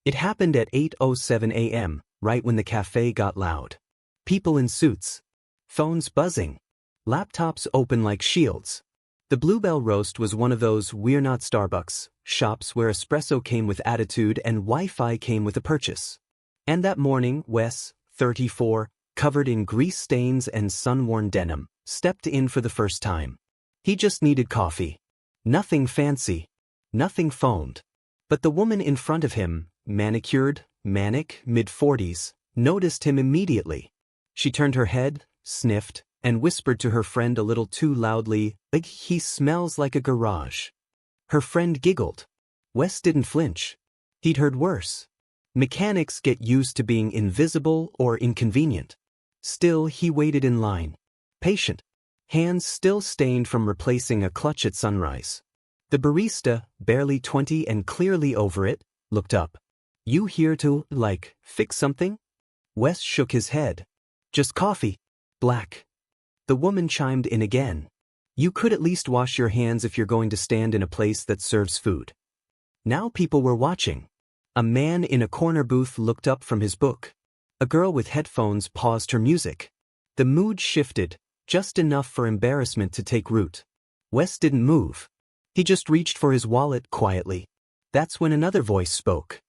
It happened at 8:07 a.m., right when the cafe got loud. People in suits. Phones buzzing. Laptops open like shields. The Bluebell Roast was one of those "we're not Starbucks" shops where espresso came with attitude and Wi-Fi came with a purchase. And that morning, Wes, 34, covered in grease stains and sun-worn denim, stepped in for the first time. He just needed coffee. Nothing fancy. Nothing phoned. But the woman in front of him, manicured, manic, mid-40s, noticed him immediately. She turned her head, sniffed, and whispered to her friend a little too loudly, "He smells like a garage." Her friend giggled. Wes didn't flinch. He'd heard worse. Mechanics get used to being invisible or inconvenient. Still, he waited in line. Patient. Hands still stained from replacing a clutch at sunrise. The barista, barely 20 and clearly over it, looked up. "You here to, fix something?" Wes shook his head. "Just coffee. Black." The woman chimed in again. "You could at least wash your hands if you're going to stand in a place that serves food." Now people were watching. A man in a corner booth looked up from his book. A girl with headphones paused her music. The mood shifted, just enough for embarrassment to take root. Wes didn't move. He just reached for his wallet quietly. That's when another voice spoke.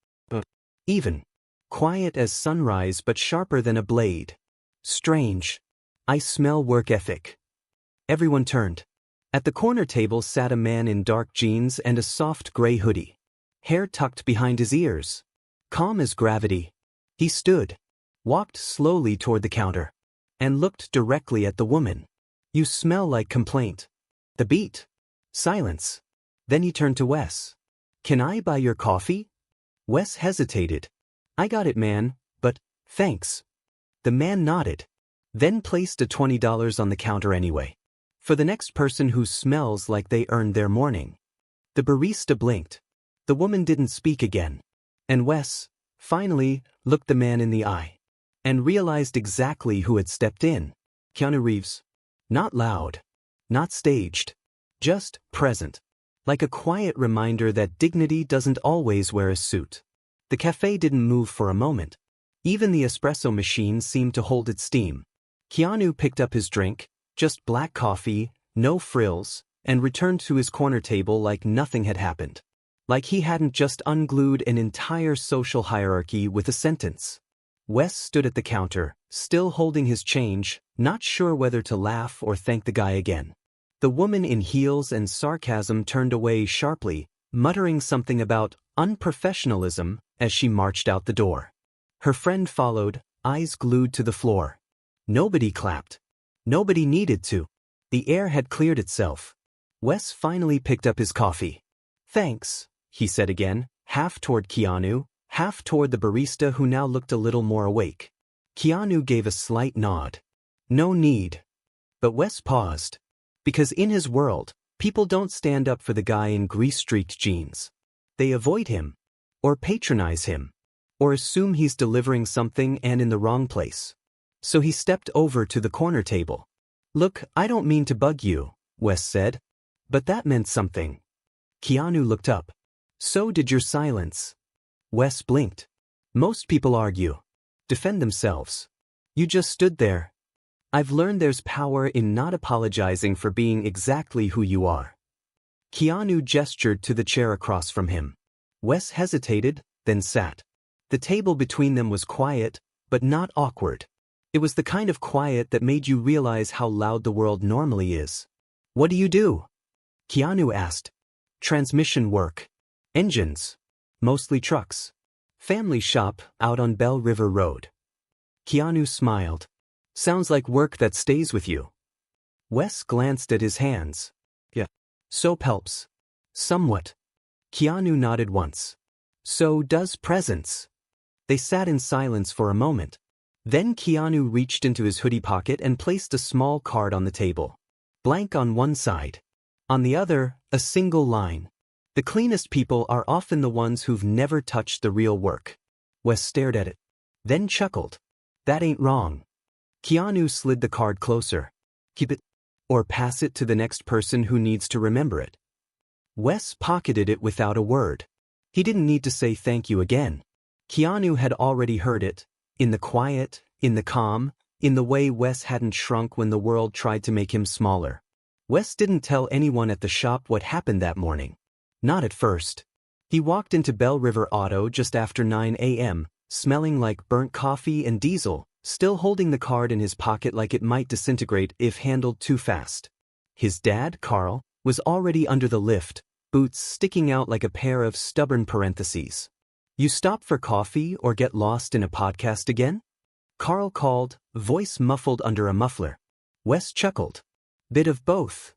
Even. Quiet as sunrise but sharper than a blade. "Strange. I smell work ethic." Everyone turned. At the corner table sat a man in dark jeans and a soft gray hoodie. Hair tucked behind his ears. Calm as gravity. He stood, walked slowly toward the counter, and looked directly at the woman. "You smell like complaint." The beat. Silence. Then he turned to Wes. "Can I buy your coffee?" Wes hesitated. "I got it, man, but, thanks." The man nodded, then placed a $20 on the counter anyway. "For the next person who smells like they earned their morning." The barista blinked. The woman didn't speak again. And Wes, finally, looked the man in the eye. And realized exactly who had stepped in. Keanu Reeves. Not loud. Not staged. Just present. Like a quiet reminder that dignity doesn't always wear a suit. The cafe didn't move for a moment. Even the espresso machine seemed to hold its steam. Keanu picked up his drink, just black coffee, no frills, and returned to his corner table like nothing had happened. Like he hadn't just unglued an entire social hierarchy with a sentence. Wes stood at the counter, still holding his change, not sure whether to laugh or thank the guy again. The woman in heels and sarcasm turned away sharply, muttering something about unprofessionalism as she marched out the door. Her friend followed, eyes glued to the floor. Nobody clapped. Nobody needed to. The air had cleared itself. Wes finally picked up his coffee. "Thanks," he said again, half toward Keanu, half toward the barista who now looked a little more awake. Keanu gave a slight nod. "No need." But Wes paused. Because in his world, people don't stand up for the guy in grease-streaked jeans. They avoid him, or patronize him, or assume he's delivering something and in the wrong place. So he stepped over to the corner table. "Look, I don't mean to bug you," Wes said. "But that meant something." Keanu looked up. "So did your silence." Wes blinked. "Most people argue. Defend themselves. You just stood there. I've learned there's power in not apologizing for being exactly who you are." Keanu gestured to the chair across from him. Wes hesitated, then sat. The table between them was quiet, but not awkward. It was the kind of quiet that made you realize how loud the world normally is. "What do you do?" Keanu asked. "Transmission work. Engines. Mostly trucks. Family shop out on Bell River Road." Keanu smiled. "Sounds like work that stays with you." Wes glanced at his hands. "Yeah. Soap helps." "Somewhat." Keanu nodded once. "So does presence." They sat in silence for a moment. Then Keanu reached into his hoodie pocket and placed a small card on the table. Blank on one side. On the other, a single line. "The cleanest people are often the ones who've never touched the real work." Wes stared at it. Then chuckled. "That ain't wrong." Keanu slid the card closer. "Keep it. Or pass it to the next person who needs to remember it." Wes pocketed it without a word. He didn't need to say thank you again. Keanu had already heard it, in the quiet, in the calm, in the way Wes hadn't shrunk when the world tried to make him smaller. Wes didn't tell anyone at the shop what happened that morning. Not at first. He walked into Bell River Auto just after 9 a.m., smelling like burnt coffee and diesel, still holding the card in his pocket like it might disintegrate if handled too fast. His dad, Carl, was already under the lift, boots sticking out like a pair of stubborn parentheses. "You stop for coffee or get lost in a podcast again?" Carl called, voice muffled under a muffler. Wes chuckled. "Bit of both."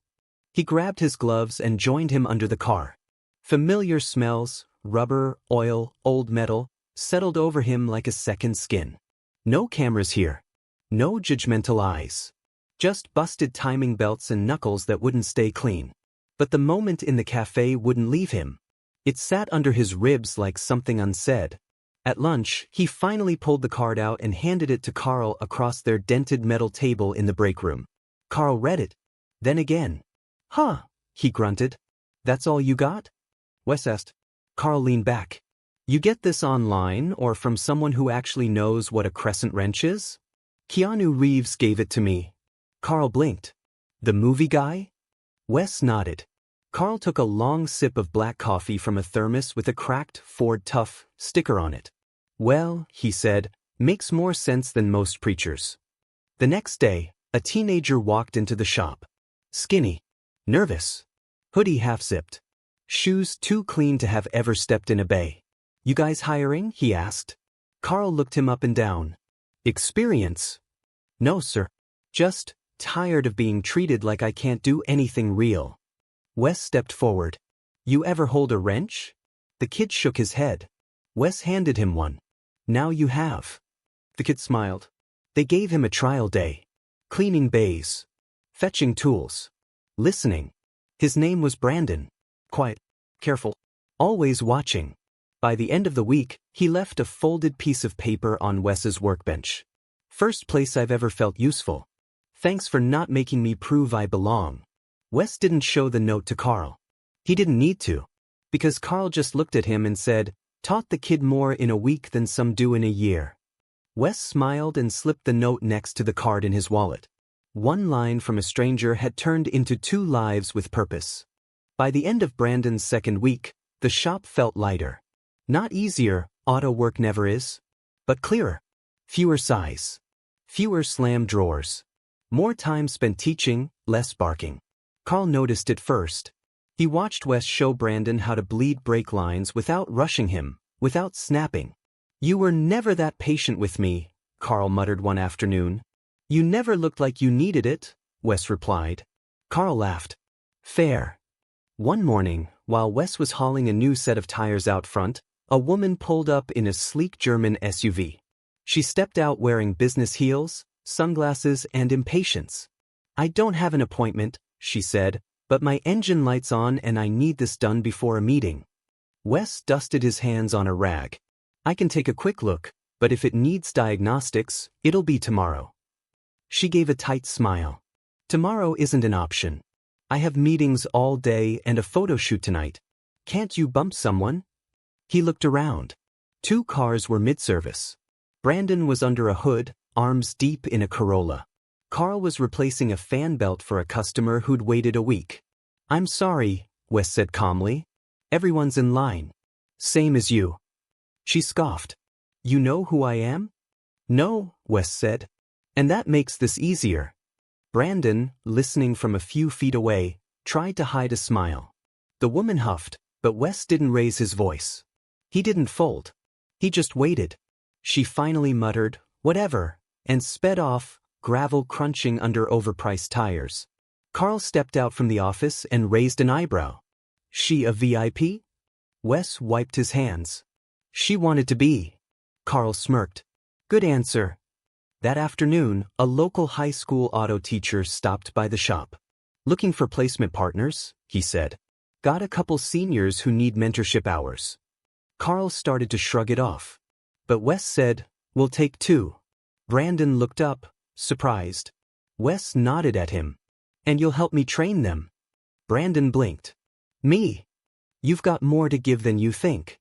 He grabbed his gloves and joined him under the car. Familiar smells, rubber, oil, old metal, settled over him like a second skin. No cameras here. No judgmental eyes. Just busted timing belts and knuckles that wouldn't stay clean. But the moment in the cafe wouldn't leave him. It sat under his ribs like something unsaid. At lunch, he finally pulled the card out and handed it to Carl across their dented metal table in the break room. Carl read it. Then again. "Huh," he grunted. "That's all you got?" Wes asked. Carl leaned back. "You get this online or from someone who actually knows what a crescent wrench is?" "Keanu Reeves gave it to me." Carl blinked. "The movie guy?" Wes nodded. Carl took a long sip of black coffee from a thermos with a cracked Ford Tough sticker on it. "Well," he said, "makes more sense than most preachers." The next day, a teenager walked into the shop. Skinny. Nervous. Hoodie half-zipped. Shoes too clean to have ever stepped in a bay. "You guys hiring?" he asked. Carl looked him up and down. "Experience?" "No, sir. Just tired of being treated like I can't do anything real." Wes stepped forward. "You ever hold a wrench?" The kid shook his head. Wes handed him one. "Now you have." The kid smiled. They gave him a trial day. Cleaning bays. Fetching tools. Listening. His name was Brandon. Quiet. Careful. Always watching. By the end of the week, he left a folded piece of paper on Wes's workbench. "First place I've ever felt useful. Thanks for not making me prove I belong." Wes didn't show the note to Carl. He didn't need to. Because Carl just looked at him and said, "Taught the kid more in a week than some do in a year." Wes smiled and slipped the note next to the card in his wallet. One line from a stranger had turned into 2 lives with purpose. By the end of Brandon's second week, the shop felt lighter. Not easier, auto work never is. But clearer. Fewer sighs. Fewer slammed drawers. More time spent teaching, less barking. Carl noticed it first. He watched Wes show Brandon how to bleed brake lines without rushing him, without snapping. "You were never that patient with me," Carl muttered one afternoon. "You never looked like you needed it," Wes replied. Carl laughed. "Fair." One morning, while Wes was hauling a new set of tires out front, a woman pulled up in a sleek German SUV. She stepped out wearing business heels, sunglasses, and impatience. "I don't have an appointment," she said, "but my engine light's on and I need this done before a meeting." Wes dusted his hands on a rag. "I can take a quick look, but if it needs diagnostics, it'll be tomorrow." She gave a tight smile. "Tomorrow isn't an option. I have meetings all day and a photo shoot tonight. Can't you bump someone?" He looked around. 2 cars were mid-service. Brandon was under a hood, arms deep in a Corolla. Carl was replacing a fan belt for a customer who'd waited a week. "I'm sorry," Wes said calmly. "Everyone's in line. Same as you." She scoffed. "You know who I am?" "No," Wes said. "And that makes this easier." Brandon, listening from a few feet away, tried to hide a smile. The woman huffed, but Wes didn't raise his voice. He didn't fold. He just waited. She finally muttered, "Whatever," and sped off, gravel crunching under overpriced tires. Carl stepped out from the office and raised an eyebrow. "She a VIP?" Wes wiped his hands. "She wanted to be." Carl smirked. "Good answer." That afternoon, a local high school auto teacher stopped by the shop. "Looking for placement partners," he said. "Got a couple seniors who need mentorship hours." Carl started to shrug it off. But Wes said, "We'll take 2. Brandon looked up, surprised. Wes nodded at him. "And you'll help me train them?" Brandon blinked. "Me? You've got more to give than you think."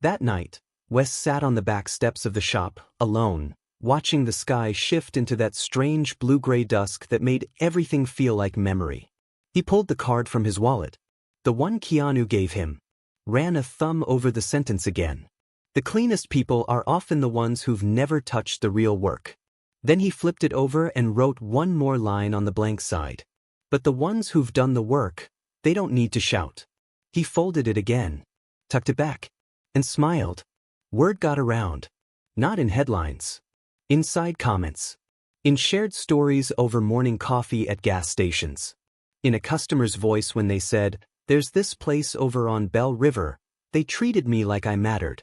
That night, Wes sat on the back steps of the shop, alone, watching the sky shift into that strange blue-gray dusk that made everything feel like memory. He pulled the card from his wallet, the one Keanu gave him, ran a thumb over the sentence again. The cleanest people are often the ones who've never touched the real work. Then he flipped it over and wrote one more line on the blank side. But the ones who've done the work, they don't need to shout. He folded it again, tucked it back, and smiled. Word got around. Not in headlines. Inside comments. In shared stories over morning coffee at gas stations. In a customer's voice when they said, "There's this place over on Bell River, they treated me like I mattered."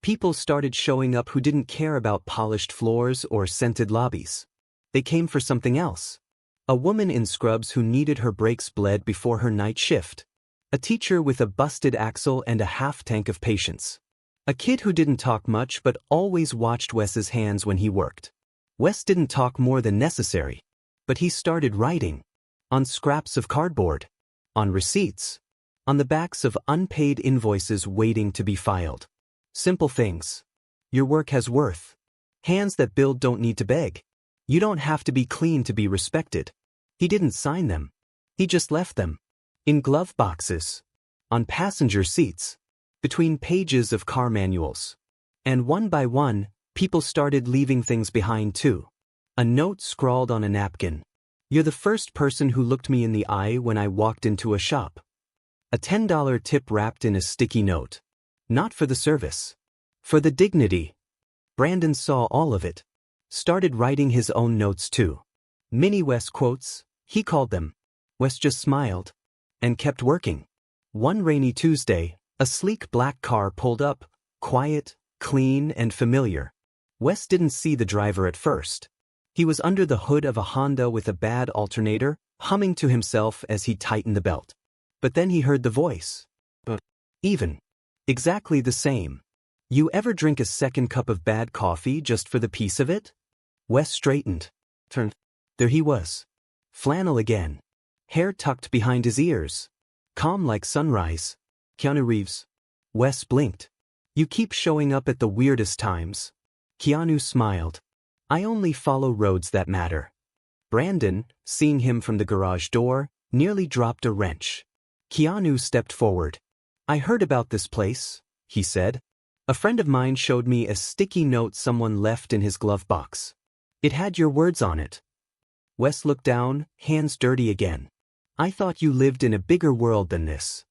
People started showing up who didn't care about polished floors or scented lobbies. They came for something else. A woman in scrubs who needed her brakes bled before her night shift. A teacher with a busted axle and a half-tank of patience. A kid who didn't talk much but always watched Wes's hands when he worked. Wes didn't talk more than necessary. But he started writing. On scraps of cardboard. On receipts. On the backs of unpaid invoices waiting to be filed. Simple things. Your work has worth. Hands that build don't need to beg. You don't have to be clean to be respected. He didn't sign them. He just left them. In glove boxes. On passenger seats. Between pages of car manuals. And one by one, people started leaving things behind too. A note scrawled on a napkin. "You're the first person who looked me in the eye when I walked into a shop." A $10 tip wrapped in a sticky note. Not for the service. For the dignity. Brandon saw all of it. Started writing his own notes too. Mini Wes quotes, he called them. Wes just smiled. And kept working. One rainy Tuesday, a sleek black car pulled up, quiet, clean, and familiar. Wes didn't see the driver at first. He was under the hood of a Honda with a bad alternator, humming to himself as he tightened the belt. But then he heard the voice. But even. Exactly the same. You ever drink a second cup of bad coffee just for the peace of it? Wes straightened. Turned. There he was. Flannel again. Hair tucked behind his ears. Calm like sunrise. Keanu Reeves. Wes blinked. You keep showing up at the weirdest times. Keanu smiled. I only follow roads that matter. Brandon, seeing him from the garage door, nearly dropped a wrench. Keanu stepped forward. I heard about this place, he said. A friend of mine showed me a sticky note someone left in his glove box. It had your words on it. Wes looked down, hands dirty again. I thought you lived in a bigger world than this.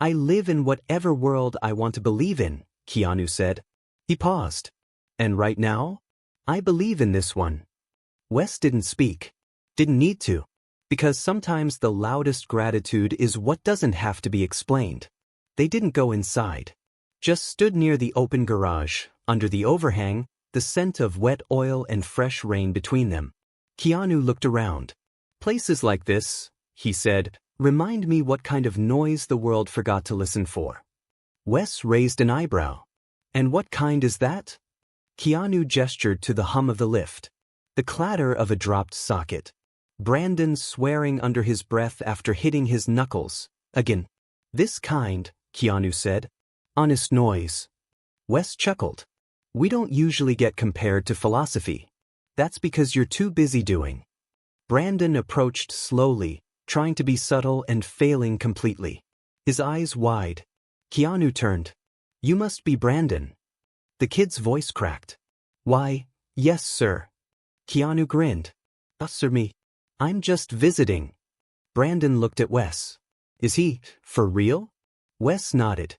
I live in whatever world I want to believe in, Keanu said. He paused. And right now? I believe in this one. Wes didn't speak. Didn't need to. Because sometimes the loudest gratitude is what doesn't have to be explained. They didn't go inside. Just stood near the open garage, under the overhang, the scent of wet oil and fresh rain between them. Keanu looked around. Places like this, he said, remind me what kind of noise the world forgot to listen for. Wes raised an eyebrow. And what kind is that? Keanu gestured to the hum of the lift. The clatter of a dropped socket. Brandon swearing under his breath after hitting his knuckles. Again. This kind, Keanu said. Honest noise. Wes chuckled. We don't usually get compared to philosophy. That's because you're too busy doing. Brandon approached slowly, trying to be subtle and failing completely. His eyes wide. Keanu turned. You must be Brandon. The kid's voice cracked. Why, yes, sir. Keanu grinned. Sir, me. I'm just visiting. Brandon looked at Wes. Is he, for real? Wes nodded.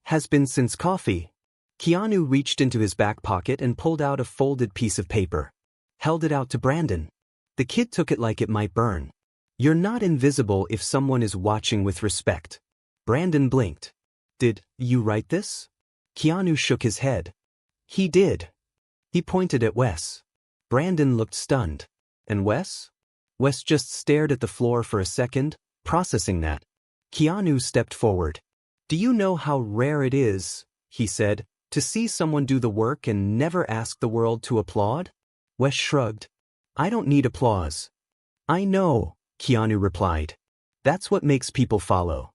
Has been since coffee. Keanu reached into his back pocket and pulled out a folded piece of paper. Held it out to Brandon. The kid took it like it might burn. You're not invisible if someone is watching with respect. Brandon blinked. Did you write this? Keanu shook his head. He did. He pointed at Wes. Brandon looked stunned. And Wes? Wes just stared at the floor for a second, processing that. Keanu stepped forward. Do you know how rare it is, he said, to see someone do the work and never ask the world to applaud? Wes shrugged. I don't need applause. I know, Keanu replied. That's what makes people follow.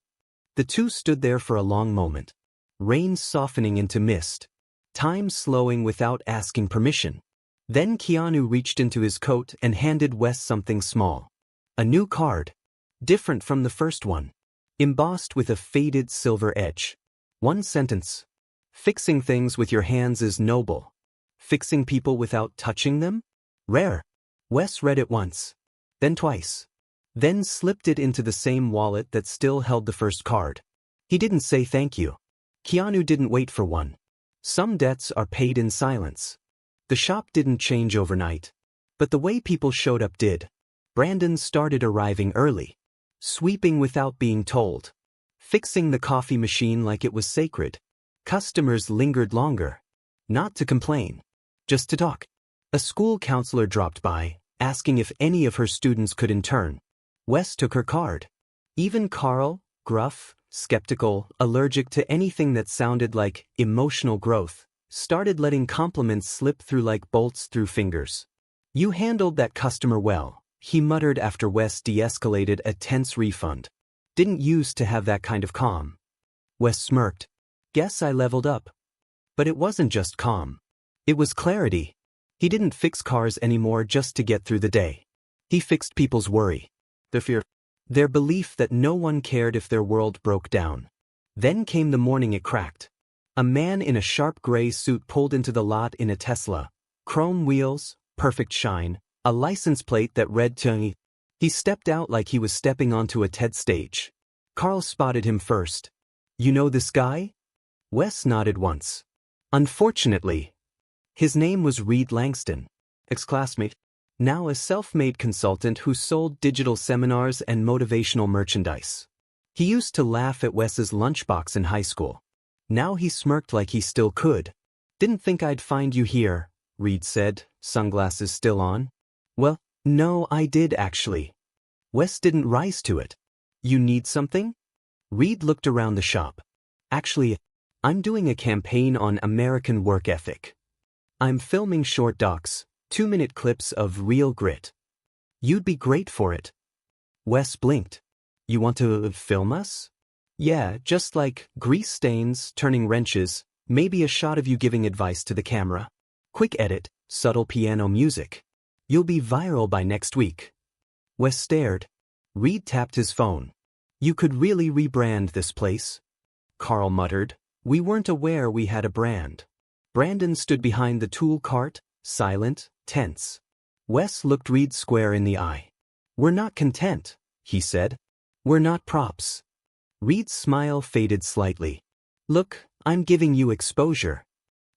The two stood there for a long moment. Rain softening into mist. time slowing without asking permission. Then Keanu reached into his coat and handed Wes something small. A new card. Different from the first one. Embossed with a faded silver edge. One sentence. Fixing things with your hands is noble. Fixing people without touching them? Rare. Wes read it once. Then twice. Then slipped it into the same wallet that still held the first card. He didn't say thank you. Keanu didn't wait for one. Some debts are paid in silence. The shop didn't change overnight. But the way people showed up did. Brandon started arriving early. Sweeping without being told. Fixing the coffee machine like it was sacred. Customers lingered longer. Not to complain. Just to talk. A school counselor dropped by, asking if any of her students could intern. Wes took her card. Even Carl, gruff, skeptical, allergic to anything that sounded like emotional growth, started letting compliments slip through like bolts through fingers. You handled that customer well, he muttered after Wes de-escalated a tense refund. Didn't used to have that kind of calm. Wes smirked. Guess I leveled up. But it wasn't just calm. It was clarity. He didn't fix cars anymore just to get through the day. He fixed people's worry. Their fear. Their belief that no one cared if their world broke down. Then came the morning it cracked. A man in a sharp gray suit pulled into the lot in a Tesla. Chrome wheels, perfect shine, a license plate that read Tony. He stepped out like he was stepping onto a TED stage. Carl spotted him first. You know this guy? Wes nodded once. Unfortunately. His name was Reed Langston. Ex-classmate. Now a self-made consultant who sold digital seminars and motivational merchandise. He used to laugh at Wes's lunchbox in high school. Now he smirked like he still could. Didn't think I'd find you here, Reed said, sunglasses still on. Well, no, I did actually. Wes didn't rise to it. You need something? Reed looked around the shop. Actually, I'm doing a campaign on American work ethic. I'm filming short docs, 2-minute clips of real grit. You'd be great for it. Wes blinked. You want to film us? Yeah, just like grease stains, turning wrenches, maybe a shot of you giving advice to the camera. Quick edit, subtle piano music. You'll be viral by next week. Wes stared. Reed tapped his phone. You could really rebrand this place. Carl muttered. We weren't aware we had a brand. Brandon stood behind the tool cart, silent, tense. Wes looked Reed square in the eye. We're not content, he said. We're not props. Reed's smile faded slightly. Look, I'm giving you exposure.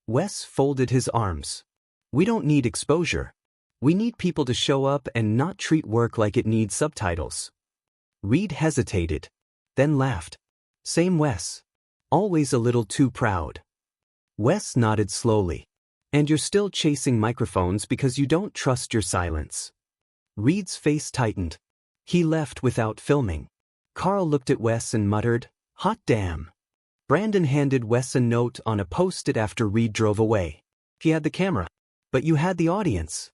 Wes folded his arms. We don't need exposure. We need people to show up and not treat work like it needs subtitles. Reed hesitated, then laughed. Same Wes. Always a little too proud. Wes nodded slowly. And you're still chasing microphones because you don't trust your silence. Reed's face tightened. He left without filming. Carl looked at Wes and muttered, hot damn. Brandon handed Wes a note on a post-it after Reed drove away. He had the camera. But you had the audience.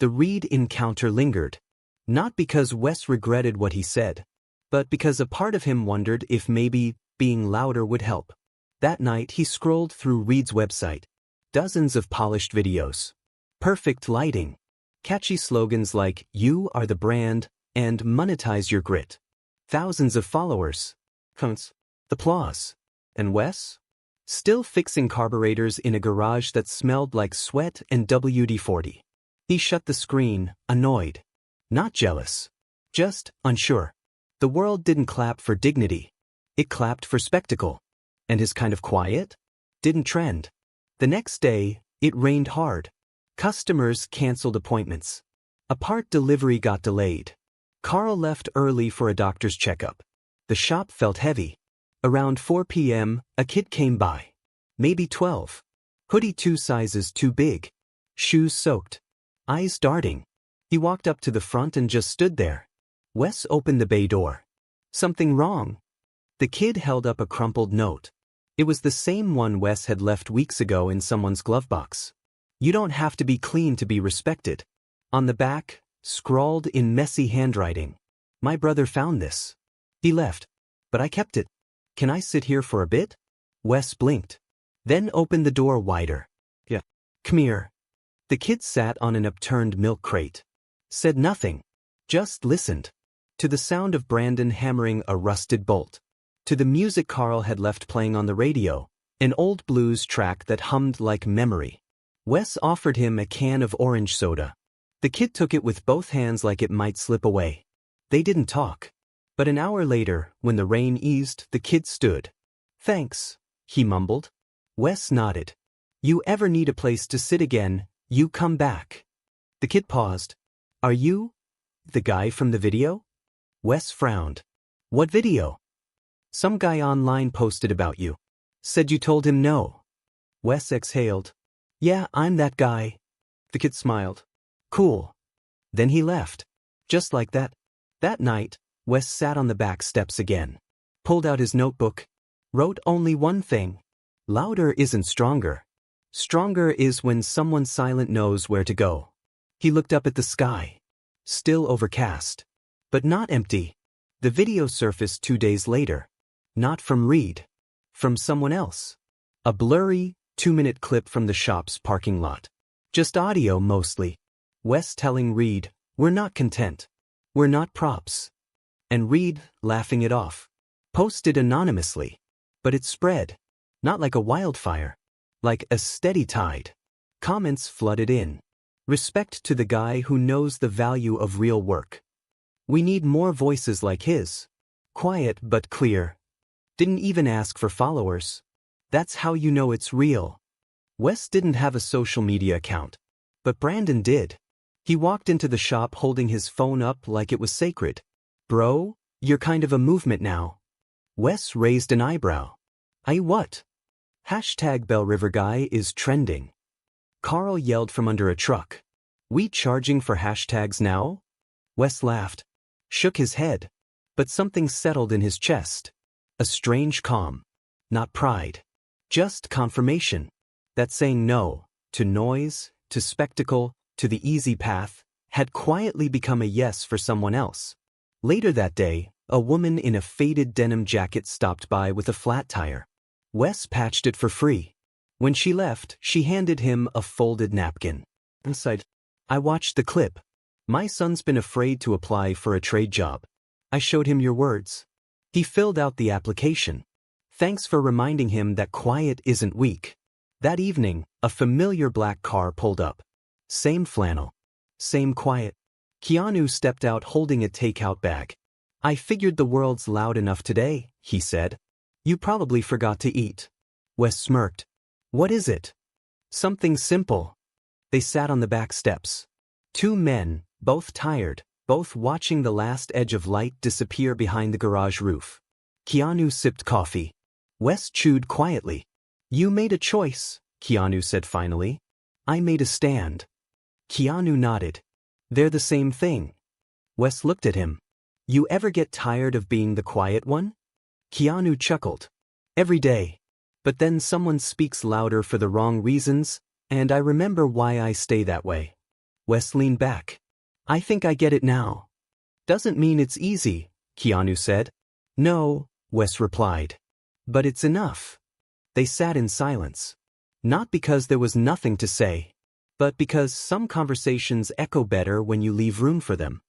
The Reed encounter lingered. Not because Wes regretted what he said, but because a part of him wondered if maybe being louder would help. That night he scrolled through Reed's website. Dozens of polished videos. Perfect lighting. Catchy slogans like, you are the brand, and monetize your grit. Thousands of followers. Applause. And Wes? Still fixing carburetors in a garage that smelled like sweat and WD-40. He shut the screen, annoyed. Not jealous. Just unsure. The world didn't clap for dignity. It clapped for spectacle. And his kind of quiet? Didn't trend. The next day, it rained hard. Customers canceled appointments. A part delivery got delayed. Carl left early for a doctor's checkup. The shop felt heavy. Around 4 p.m., a kid came by. Maybe 12. Hoodie 2 sizes too big. Shoes soaked. Eyes darting. He walked up to the front and just stood there. Wes opened the bay door. Something wrong? The kid held up a crumpled note. It was the same one Wes had left weeks ago in someone's glove box. You don't have to be clean to be respected. On the back, scrawled in messy handwriting. My brother found this. He left. But I kept it. Can I sit here for a bit? Wes blinked. then opened the door wider. Yeah. Come here. The kid sat on an upturned milk crate. Said nothing. Just listened. To the sound of Brandon hammering a rusted bolt. To the music Carl had left playing on the radio, an old blues track that hummed like memory. Wes offered him a can of orange soda. The kid took it with both hands like it might slip away. They didn't talk. But an hour later, when the rain eased, the kid stood. Thanks, he mumbled. Wes nodded. You ever need a place to sit again, you come back. The kid paused. Are you the guy from the video? Wes frowned. What video? Some guy online posted about you. Said you told him no. Wes exhaled. Yeah, I'm that guy. The kid smiled. Cool. Then he left. Just like that. That night, Wes sat on the back steps again. Pulled out his notebook. Wrote only one thing. Louder isn't stronger. Stronger is when someone silent knows where to go. He looked up at the sky. Still overcast. But not empty. The video surfaced 2 days later. Not from Reed. From someone else. A blurry, 2-minute clip from the shop's parking lot. Just audio mostly. Wes telling Reed, we're not content. We're not props. And Reed, laughing it off. Posted anonymously. But it spread. Not like a wildfire. Like a steady tide. Comments flooded in. Respect to the guy who knows the value of real work. We need more voices like his. Quiet but clear. Didn't even ask for followers. That's how you know it's real. Wes didn't have a social media account. But Brandon did. He walked into the shop holding his phone up like it was sacred. Bro, you're kind of a movement now. Wes raised an eyebrow. I what? Hashtag Bell River Guy is trending. Carl yelled from under a truck. We charging for hashtags now? Wes laughed. Shook his head. But something settled in his chest. A strange calm. Not pride. Just confirmation. That saying no, to noise, to spectacle, to the easy path, had quietly become a yes for someone else. Later that day, a woman in a faded denim jacket stopped by with a flat tire. Wes patched it for free. When she left, she handed him a folded napkin. Inside, I watched the clip. My son's been afraid to apply for a trade job. I showed him your words. He filled out the application. Thanks for reminding him that quiet isn't weak. That evening, a familiar black car pulled up. Same flannel. Same quiet. Keanu stepped out holding a takeout bag. I figured the world's loud enough today, he said. You probably forgot to eat. Wes smirked. What is it? Something simple. They sat on the back steps. 2 men, both tired, both watching the last edge of light disappear behind the garage roof. Keanu sipped coffee. Wes chewed quietly. You made a choice, Keanu said finally. I made a stand. Keanu nodded. They're the same thing. Wes looked at him. You ever get tired of being the quiet one? Keanu chuckled. Every day. But then someone speaks louder for the wrong reasons, and I remember why I stay that way. Wes leaned back. I think I get it now. Doesn't mean it's easy, Keanu said. No, Wes replied. But it's enough. They sat in silence. Not because there was nothing to say, but because some conversations echo better when you leave room for them.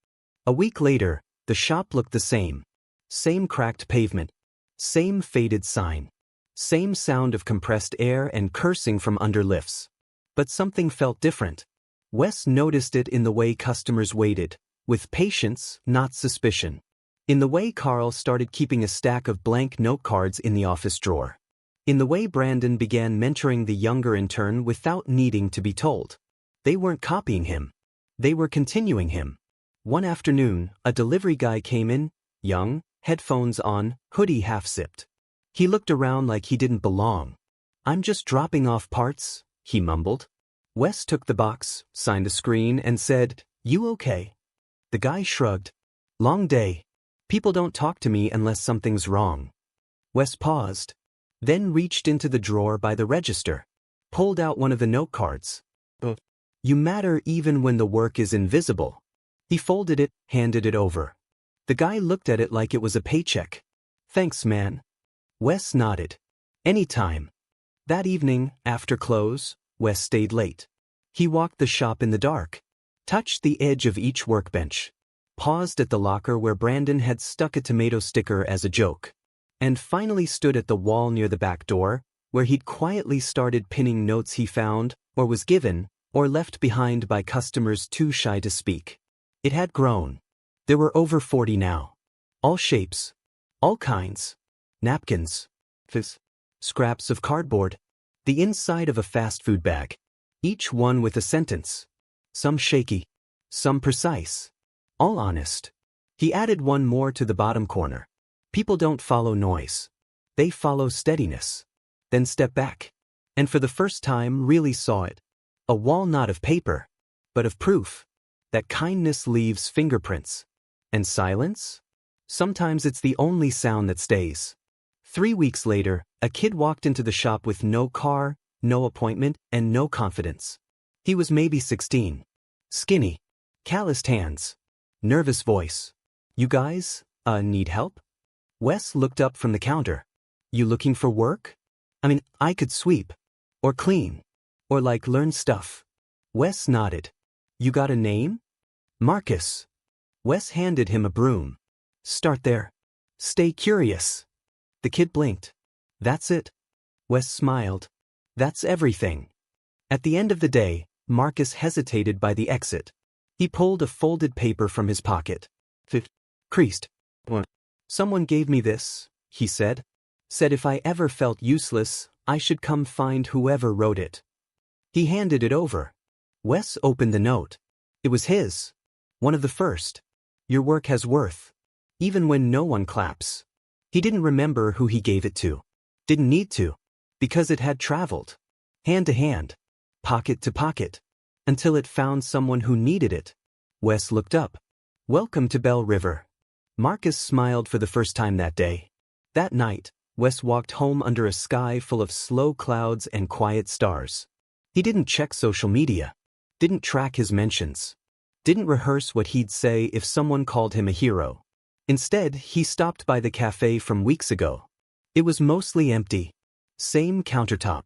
A week later, the shop looked the same. Same cracked pavement. Same faded sign. Same sound of compressed air and cursing from under lifts. But something felt different. Wes noticed it in the way customers waited, with patience, not suspicion. In the way Carl started keeping a stack of blank note cards in the office drawer. In the way Brandon began mentoring the younger intern without needing to be told. They weren't copying him. They were continuing him. One afternoon, a delivery guy came in, young, headphones on, hoodie half-zipped. He looked around like he didn't belong. I'm just dropping off parts, he mumbled. Wes took the box, signed a screen, and said, You okay? The guy shrugged. Long day. People don't talk to me unless something's wrong. Wes paused. Then reached into the drawer by the register. Pulled out one of the note cards. You matter even when the work is invisible. He folded it, handed it over. The guy looked at it like it was a paycheck. Thanks, man. Wes nodded. Anytime. That evening, after close, Wes stayed late. He walked the shop in the dark, touched the edge of each workbench, paused at the locker where Brandon had stuck a tomato sticker as a joke, and finally stood at the wall near the back door, where he'd quietly started pinning notes he found, or was given, or left behind by customers too shy to speak. It had grown. There were over 40 now. All shapes. All kinds. Napkins. Scraps of cardboard. The inside of a fast food bag. Each one with a sentence. Some shaky. Some precise. All honest. He added one more to the bottom corner. People don't follow noise. They follow steadiness. Then step back. And for the first time really saw it. A wall not of paper, but of proof. That kindness leaves fingerprints. And silence? Sometimes it's the only sound that stays. 3 weeks later, a kid walked into the shop with no car, no appointment, and no confidence. He was maybe 16. Skinny. Calloused hands. Nervous voice. "You guys, need help?" Wes looked up from the counter. "You looking for work? I could sweep. Or clean. Or learn stuff." Wes nodded. "You got a name?" "Marcus." Wes handed him a broom. "Start there. Stay curious." The kid blinked. "That's it." Wes smiled. "That's everything." At the end of the day, Marcus hesitated by the exit. He pulled a folded paper from his pocket. Creased. "Someone gave me this," he said. "Said if I ever felt useless, I should come find whoever wrote it." He handed it over. Wes opened the note. It was his. One of the first. "Your work has worth. Even when no one claps." He didn't remember who he gave it to. Didn't need to. Because it had traveled. Hand to hand. Pocket to pocket. Until it found someone who needed it. Wes looked up. "Welcome to Bell River." Marcus smiled for the first time that day. That night, Wes walked home under a sky full of slow clouds and quiet stars. He didn't check social media. Didn't track his mentions. Didn't rehearse what he'd say if someone called him a hero. Instead, he stopped by the cafe from weeks ago. It was mostly empty. Same countertop.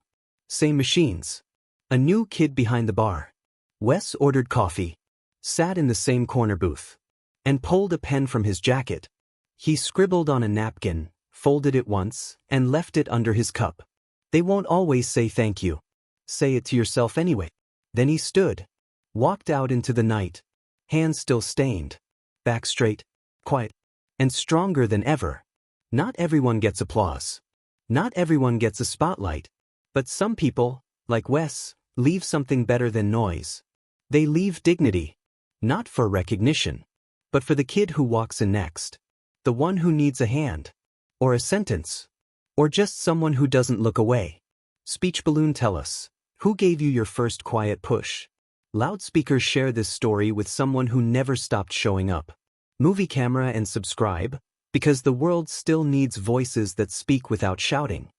Same machines. A new kid behind the bar. Wes ordered coffee. Sat in the same corner booth. And pulled a pen from his jacket. He scribbled on a napkin, folded it once, and left it under his cup. They won't always say thank you. Say it to yourself anyway. Then he stood. Walked out into the night. Hands still stained. Back straight. Quiet. And stronger than ever. Not everyone gets applause. Not everyone gets a spotlight. But some people, like Wes, leave something better than noise. They leave dignity. Not for recognition. But for the kid who walks in next. The one who needs a hand. Or a sentence. Or just someone who doesn't look away. Speech balloon, tell us. Who gave you your first quiet push? Loudspeakers, share this story with someone who never stopped showing up. Movie camera and subscribe, because the world still needs voices that speak without shouting.